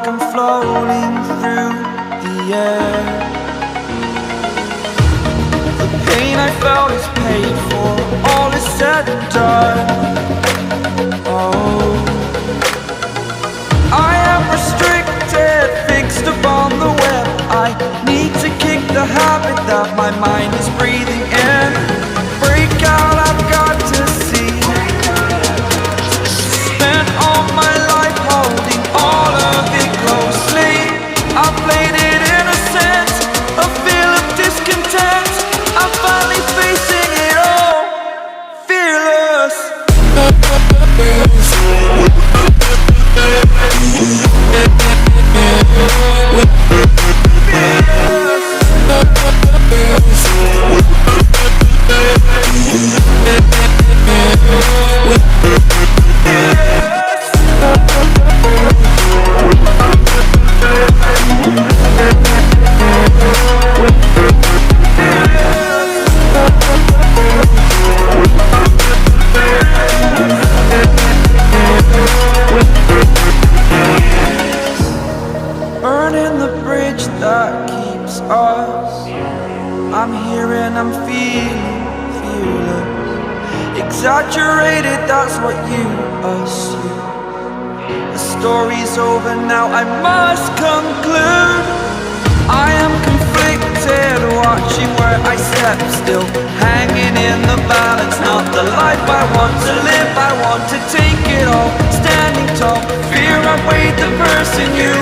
like I'm floating through the air. The pain I felt is paid for, all is said and done. Oh, I am restricted, fixed upon the web. I need to kick the habit that my mind is breathing in. Break out, I've got to see. Spent all my life holding all of it closely. I played it innocent, a feel of discontent. I'm finally facing it all, fearless. Burning the bridge that keeps us. I'm here and I'm feeling fearless. Exaggerated, that's what you assume. The story's over now, I must conclude. I am conflicted, watching where I step still, hanging in the balance. Not the life I want to live, I want to take it all. Standing tall, fear I weighed the person you